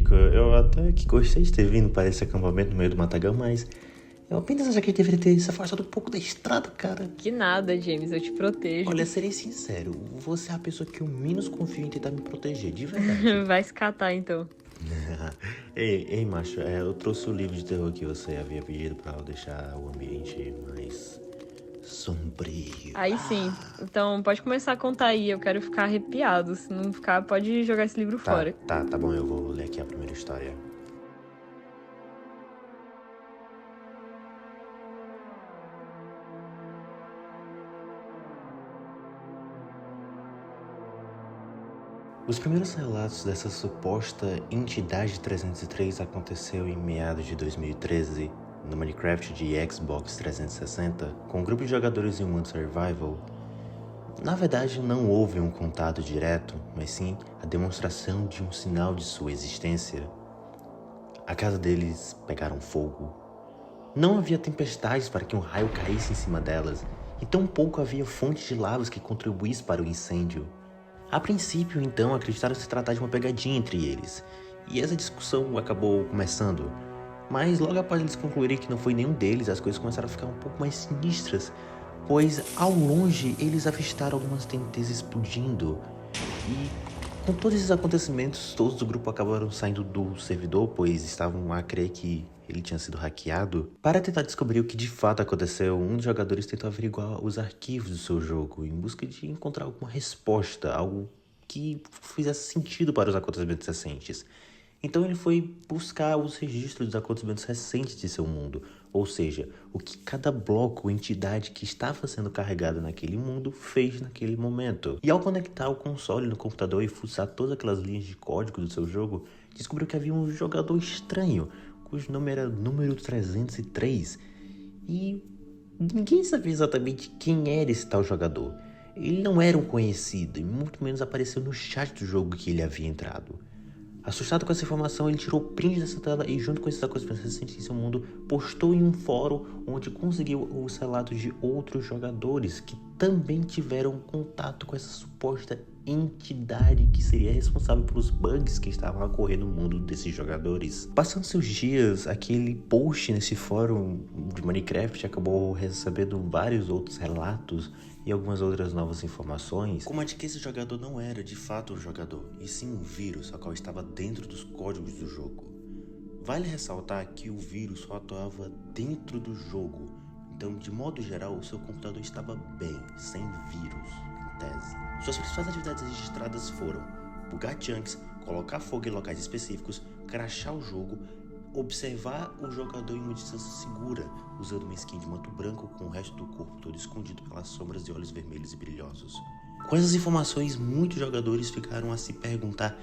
Chico, eu até que gostei de ter vindo para esse acampamento no meio do matagal, mas eu apenas acho que ele deveria ter se afastado um pouco da estrada, cara. Que nada, James, eu te protejo. Olha, serei sincero, você é a pessoa que eu menos confio em tentar me proteger, de verdade. Vai se catar, então. Ei, macho, eu trouxe o livro de terror que você havia pedido pra eu deixar o ambiente mais sombrio. Aí sim. Então pode começar a contar aí, eu quero ficar arrepiado. Se não ficar, pode jogar esse livro fora. Tá bom, eu vou ler aqui a primeira história. Os primeiros relatos dessa suposta entidade 303 aconteceu em meados de 2013, no Minecraft de Xbox 360, com um grupo de jogadores em um mundo survival. Na verdade, não houve um contato direto, mas sim a demonstração de um sinal de sua existência. A casa deles pegaram fogo. Não havia tempestades para que um raio caísse em cima delas, e tampouco havia fontes de lavas que contribuísse para o incêndio. A princípio, então, acreditaram se tratar de uma pegadinha entre eles, e essa discussão acabou começando. Mas logo após eles concluírem que não foi nenhum deles, as coisas começaram a ficar um pouco mais sinistras, pois ao longe eles avistaram algumas TNTs explodindo. E com todos esses acontecimentos, todos do grupo acabaram saindo do servidor, pois estavam a crer que ele tinha sido hackeado. Para tentar descobrir o que de fato aconteceu, um dos jogadores tentou averiguar os arquivos do seu jogo, em busca de encontrar alguma resposta, algo que fizesse sentido para os acontecimentos recentes. Então ele foi buscar os registros dos acontecimentos recentes de seu mundo, ou seja, o que cada bloco ou entidade que estava sendo carregada naquele mundo fez naquele momento. E ao conectar o console no computador e fuçar todas aquelas linhas de código do seu jogo, descobriu que havia um jogador estranho, cujo nome era número 303, e ninguém sabia exatamente quem era esse tal jogador. Ele não era um conhecido, e muito menos apareceu no chat do jogo que ele havia entrado. Assustado com essa informação, ele tirou print dessa tela e, junto com esses acontecimentos recentes em seu mundo, postou em um fórum onde conseguiu os relatos de outros jogadores que também tiveram contato com essa suposta entidade que seria responsável pelos bugs que estavam a ocorrer no mundo desses jogadores. Passando seus dias, aquele post nesse fórum de Minecraft acabou recebendo vários outros relatos e algumas outras novas informações, como a de que esse jogador não era de fato um jogador, e sim um vírus, ao qual estava dentro dos códigos do jogo. Vale ressaltar que o vírus só atuava dentro do jogo, então de modo geral o seu computador estava bem, sem vírus, em tese. Suas principais atividades registradas foram bugar chunks, colocar fogo em locais específicos, crashar o jogo, observar o jogador em uma distância segura, usando uma skin de manto branco com o resto do corpo todo escondido pelas sombras de olhos vermelhos e brilhosos. Com essas informações, muitos jogadores ficaram a se perguntar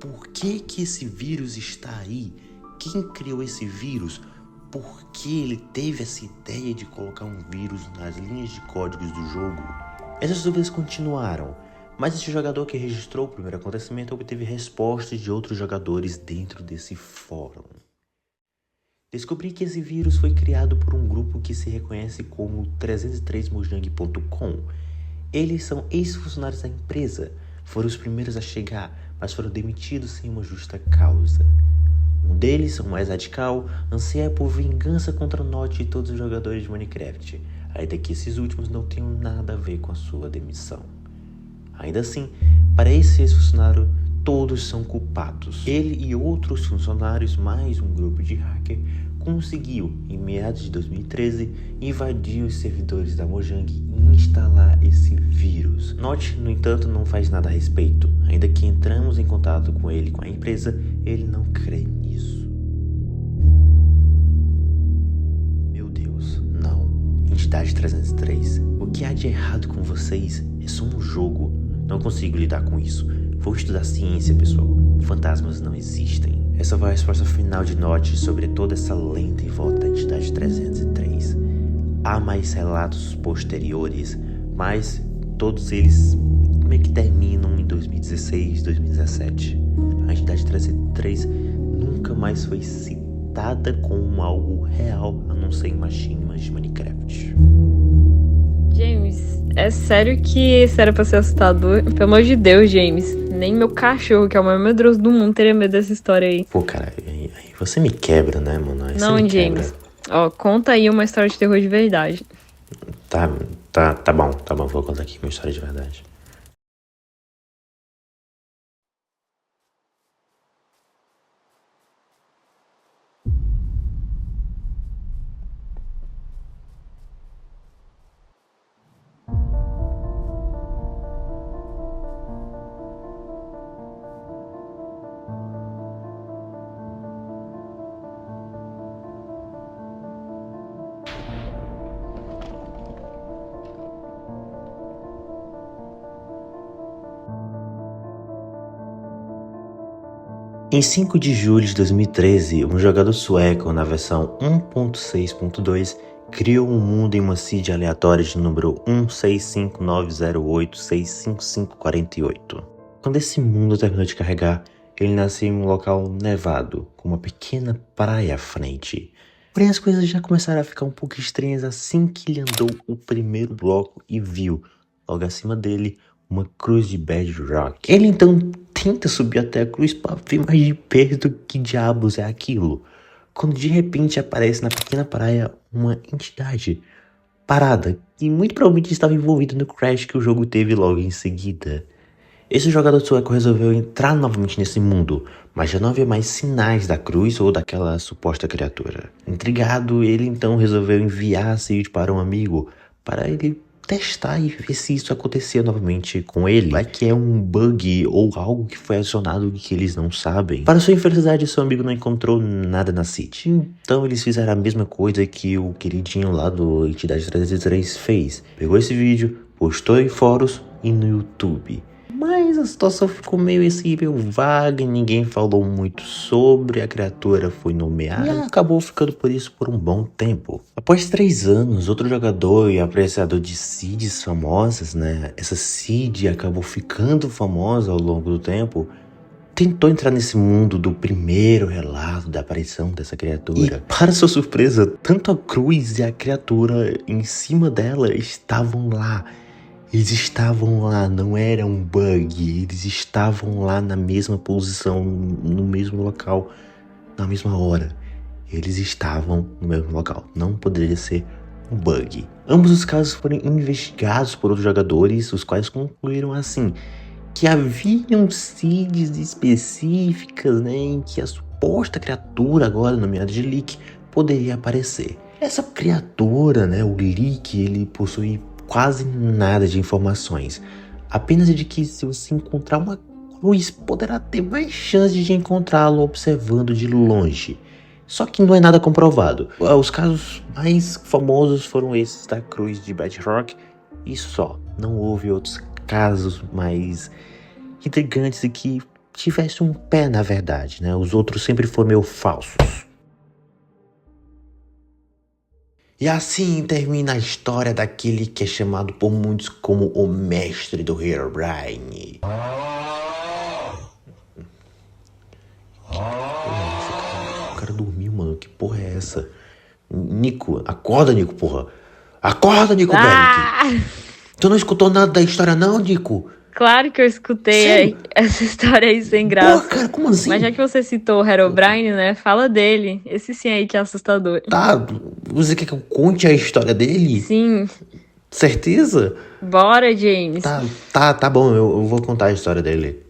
por que esse vírus está aí? Quem criou esse vírus? Por que ele teve essa ideia de colocar um vírus nas linhas de códigos do jogo? Essas dúvidas continuaram, mas esse jogador que registrou o primeiro acontecimento obteve respostas de outros jogadores dentro desse fórum. Descobri que esse vírus foi criado por um grupo que se reconhece como 303mojang.com. Eles são ex-funcionários da empresa, foram os primeiros a chegar, mas foram demitidos sem uma justa causa. Um deles, o mais radical, anseia por vingança contra o Notch e todos os jogadores de Minecraft, ainda que esses últimos não tenham nada a ver com a sua demissão. Ainda assim, para esse ex-funcionário, todos são culpados. Ele e outros funcionários, mais um grupo de hacker, conseguiu, em meados de 2013, invadir os servidores da Mojang e instalar esse vírus. Notch, no entanto, não faz nada a respeito. Ainda que entramos em contato com ele, com a empresa, ele não crê nisso. Meu Deus, não. Entidade 303, o que há de errado com vocês? É só um jogo. Não consigo lidar com isso. Vou estudar ciência, pessoal. Fantasmas não existem. Essa foi a resposta final de Notch sobre toda essa lenda em volta da entidade 303. Há mais relatos posteriores, mas todos eles meio que terminam em 2016, 2017. A entidade 303 nunca mais foi citada como algo real, a não ser em machinas de Minecraft. James, é sério que isso era pra ser assustador? Pelo amor de Deus, James. Nem meu cachorro, que é o maior medroso do mundo, teria medo dessa história aí. Pô, cara, aí você me quebra, né, mano? Aí Não, você me James. quebra. Ó, conta aí uma história de terror de verdade. Tá bom, vou contar aqui uma história de verdade. Em 5 de julho de 2013, um jogador sueco na versão 1.6.2 criou um mundo em uma seed aleatória de número 165908655548. Quando esse mundo terminou de carregar, ele nasceu em um local nevado, com uma pequena praia à frente. Porém, as coisas já começaram a ficar um pouco estranhas assim que ele andou o primeiro bloco e viu, logo acima dele, uma cruz de bedrock. Ele então tenta subir até a cruz para ver mais de perto que diabos é aquilo, quando de repente aparece na pequena praia uma entidade parada, que muito provavelmente estava envolvida no crash que o jogo teve logo em seguida. Esse jogador sueco resolveu entrar novamente nesse mundo, mas já não havia mais sinais da cruz ou daquela suposta criatura. Intrigado, ele então resolveu enviar a seed para um amigo, para ele testar e ver se isso acontecia novamente com ele. Vai que é um bug ou algo que foi adicionado que eles não sabem. Para sua infelicidade, seu amigo não encontrou nada na City. Então eles fizeram a mesma coisa que o queridinho lá do Entidade 303 fez. Pegou esse vídeo, postou em fóruns e no YouTube. Mas a situação ficou meio vaga, ninguém falou muito sobre, a criatura foi nomeada e acabou ficando por isso por um bom tempo. Após 3 anos, outro jogador e apreciador de seeds famosas, essa seed acabou ficando famosa ao longo do tempo, tentou entrar nesse mundo do primeiro relato da aparição dessa criatura. E, para sua surpresa, tanto a cruz e a criatura em cima dela estavam lá. Eles estavam lá, não era um bug, eles estavam lá na mesma posição, no mesmo local, na mesma hora. Eles estavam no mesmo local, não poderia ser um bug. Ambos os casos foram investigados por outros jogadores, os quais concluíram assim, que haviam seeds específicas, em que a suposta criatura, agora nomeada de Leak, poderia aparecer. Essa criatura, o Leak, ele possui quase nada de informações, apenas de que se você encontrar uma cruz, poderá ter mais chance de encontrá-lo observando de longe. Só que não é nada comprovado. Os casos mais famosos foram esses da cruz de Bedrock e só. Não houve outros casos mais intrigantes e que tivesse um pé na verdade, Os outros sempre foram meio falsos. E assim termina a história daquele que é chamado por muitos como o mestre do Herobrine. O cara dormiu, mano. Que porra é essa? Nico, acorda, Nico, porra. Acorda, Nico Bellic. Tu não escutou nada da história não, Nico? Claro que eu escutei essa história aí sem graça. Porra, cara, como assim? Mas já que você citou o Herobrine, fala dele. Esse sim aí que é assustador. Tá, você quer que eu conte a história dele? Sim. Certeza? Bora, James. Tá bom, eu vou contar a história dele.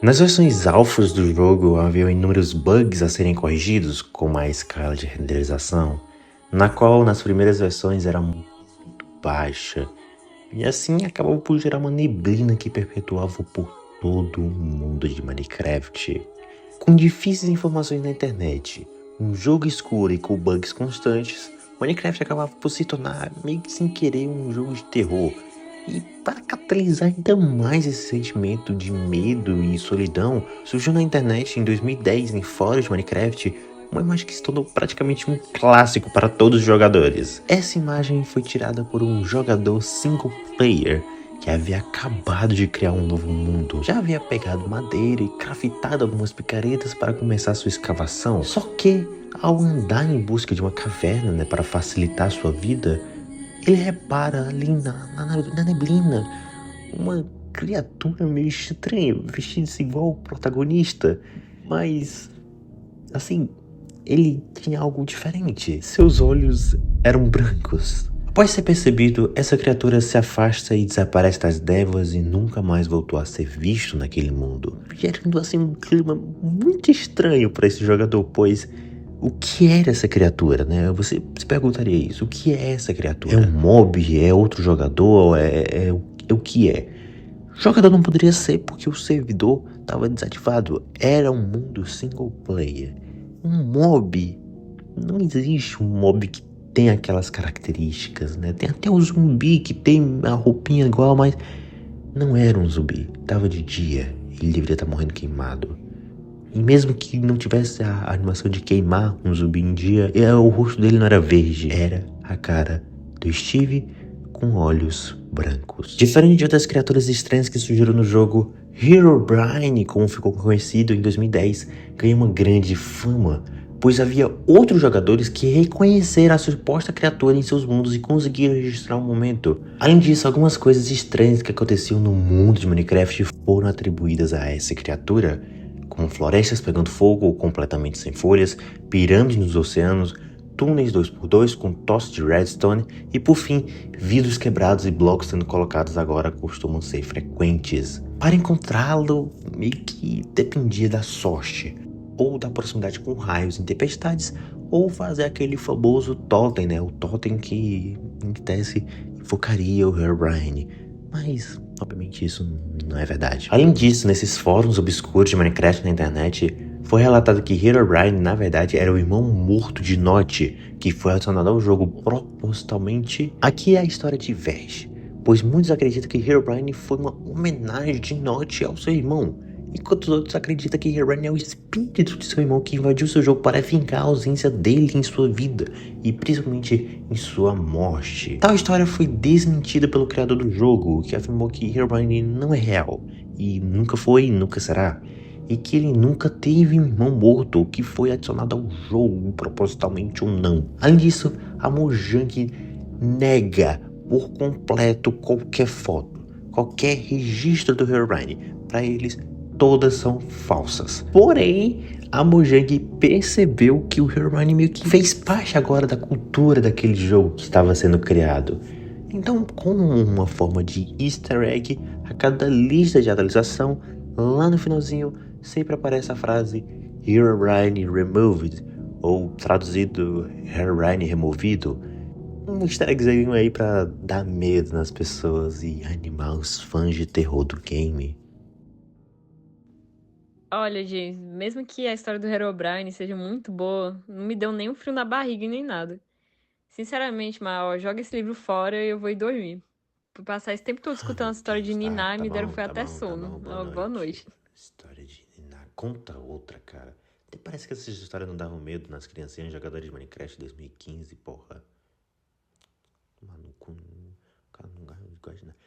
Nas versões alfas do jogo havia inúmeros bugs a serem corrigidos, como a escala de renderização, na qual nas primeiras versões era muito baixa, e assim acabou por gerar uma neblina que perpetuava por todo o mundo de Minecraft. Com difíceis informações na internet, um jogo escuro e com bugs constantes, Minecraft acabava por se tornar meio que sem querer um jogo de terror. E para catalisar ainda mais esse sentimento de medo e solidão, surgiu na internet em 2010, em fóruns de Minecraft, uma imagem que se tornou praticamente um clássico para todos os jogadores. Essa imagem foi tirada por um jogador single player, que havia acabado de criar um novo mundo. Já havia pegado madeira e craftado algumas picaretas para começar sua escavação. Só que, ao andar em busca de uma caverna, né, para facilitar sua vida, ele repara ali na neblina uma criatura meio estranha, vestida-se igual o protagonista. Mas, assim, ele tinha algo diferente. Seus olhos eram brancos. Após ser percebido, essa criatura se afasta e desaparece das névoas e nunca mais voltou a ser visto naquele mundo, gerando assim um clima muito estranho para esse jogador, pois o que era essa criatura, né? Você se perguntaria isso, o que é essa criatura? É um mob? É outro jogador? É o que é? O jogador não poderia ser porque o servidor estava desativado, era um mundo single player. Um mob, não existe um mob que tem aquelas características, né? Tem até o zumbi que tem a roupinha igual, mas não era um zumbi. Tava de dia, ele deveria estar morrendo queimado. E mesmo que não tivesse a animação de queimar um zumbi em dia, o rosto dele não era verde, era a cara do Steve com olhos brancos. Diferente de outras criaturas estranhas que surgiram no jogo, Herobrine, como ficou conhecido em 2010, ganhou uma grande fama, pois havia outros jogadores que reconheceram a suposta criatura em seus mundos e conseguiram registrar o momento. Além disso, algumas coisas estranhas que aconteciam no mundo de Minecraft foram atribuídas a essa criatura, como florestas pegando fogo ou completamente sem folhas, pirâmides nos oceanos, túneis 2x2 com tosse de redstone e, por fim, vidros quebrados e blocos sendo colocados agora costumam ser frequentes. Para encontrá-lo, meio que dependia da sorte, ou da proximidade com raios em tempestades, ou fazer aquele famoso totem, né? O totem que, em tese, invocaria o Herobrine. Mas, obviamente, isso não é verdade. Além disso, nesses fóruns obscuros de Minecraft na internet, foi relatado que Herobrine, na verdade, era o irmão morto de Notch, que foi adicionado ao jogo propositalmente. Aqui é a história diverge, pois muitos acreditam que Herobrine foi uma homenagem de Notch ao seu irmão, enquanto os outros acreditam que Herobrine é o espírito de seu irmão que invadiu seu jogo para vingar a ausência dele em sua vida, e principalmente em sua morte. Tal história foi desmentida pelo criador do jogo, que afirmou que Herobrine não é real, e nunca foi e nunca será, e que ele nunca teve um irmão morto que foi adicionado ao jogo, propositalmente ou não. Além disso, a Mojang nega por completo qualquer foto, qualquer registro do Herobrine. Para eles, todas são falsas. Porém, a Mojang percebeu que o Herobrine meio que fez parte agora da cultura daquele jogo que estava sendo criado. Então, como uma forma de easter egg, a cada lista de atualização, lá no finalzinho, sempre aparece a frase Herobrine Removed, ou traduzido Herobrine Removido. Um easter eggzinho aí pra dar medo nas pessoas e animar os fãs de terror do game. Olha, gente, mesmo que a história do Herobrine seja muito boa, não me deu nem um frio na barriga e nem nada. Sinceramente, Mal, joga esse livro fora e eu vou ir dormir. Por passar esse tempo todo escutando a história de Deus, Niná, tá me deram bom, foi tá até bom, tá sono. bom, Boa noite. História de Niná. Conta outra, cara. Até parece que essas histórias não davam medo nas criancinhas jogadoras de Minecraft 2015, porra. Mano, cara não gosta de nada.